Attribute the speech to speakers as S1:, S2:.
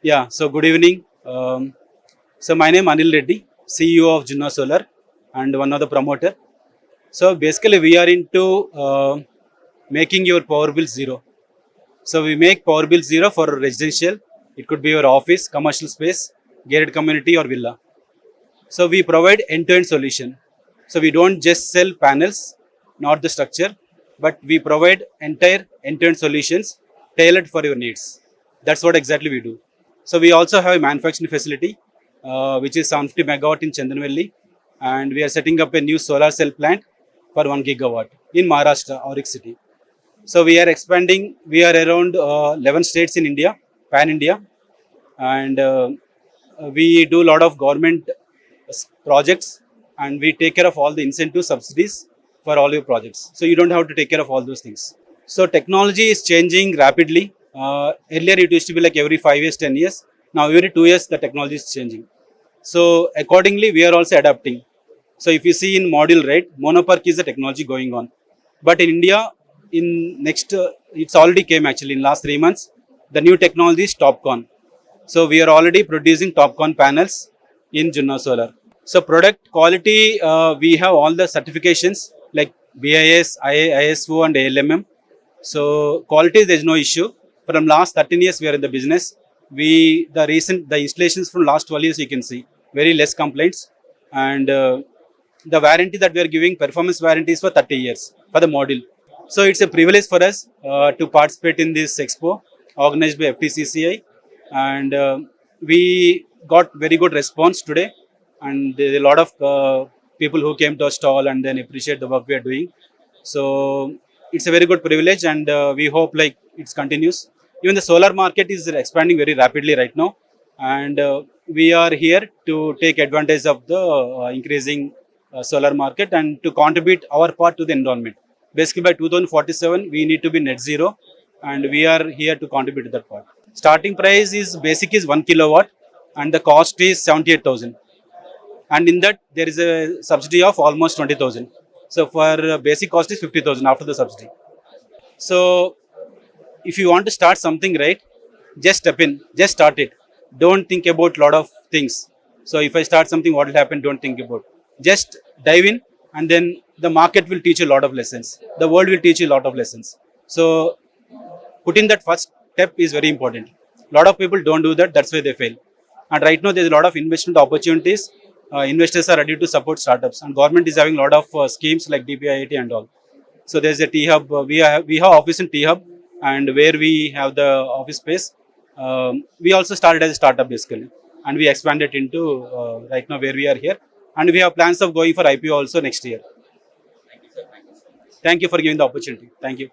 S1: Yeah, so good evening. So my name Anil Reddy, CEO of Junna Solar and one of the promoter. So basically we are into making your power bill zero. So we make power bill zero for residential. It could be your office, commercial space, gated community or villa. So we provide end-to-end solution. So we don't just sell panels, not the structure, but we provide entire end-to-end solutions tailored for your needs. That's what exactly we do. So we also have a manufacturing facility, which is 750 megawatt in Chandanvelli, and we are setting up a new solar cell plant for 1 gigawatt in Maharashtra, Auric city. So we are expanding. We are around 11 states in India, pan India, and we do a lot of government projects, and we take care of all the incentive subsidies for all your projects. So you don't have to take care of all those things. So technology is changing rapidly. Earlier it used to be like every 5 years, 10 years. Now every 2 years the technology is changing. So accordingly we are also adapting. So if you see in module, right, monopark is the technology going on. But in India, in next, it's already came actually in last 3 months. The new technology is TopCon. So we are already producing TopCon panels in Junna Solar. So product quality, we have all the certifications like BIS, ISO and ALMM. So quality, there is no issue. From last 13 years, we are in the business. The installations from last 12 years, you can see very less complaints, and the warranty that we are giving, performance warranties for 30 years for the module. So it's a privilege for us to participate in this expo organized by FTCCI, and we got very good response today, and there are a lot of people who came to our stall and then appreciate the work we are doing. So it's a very good privilege, and we hope like it continues. Even the solar market is expanding very rapidly right now, and we are here to take advantage of the increasing solar market and to contribute our part to the environment. Basically, by 2047, we need to be net zero, and we are here to contribute to that part. Starting price is basic is 1 kilowatt, and the cost is 78,000. And in that, there is a subsidy of almost 20,000. So for basic cost is 50,000 after the subsidy. So if you want to start something, right, just step in, just start it. Don't think about lot of things. So if I start something, what will happen? Don't think about. Just dive in, and then the market will teach you a lot of lessons. The world will teach you a lot of lessons. So putting that first step is very important. A lot of people don't do that. That's why they fail. And right now, there's a lot of investment opportunities. Investors are ready to support startups, and government is having a lot of schemes like DPIIT and all. So there's a T Hub. We have office in T Hub, and where we have the office space. We also started as a startup basically, and we expanded into right now where we are here, and we have plans of going for IPO also next year. Thank you for giving the opportunity. Thank you.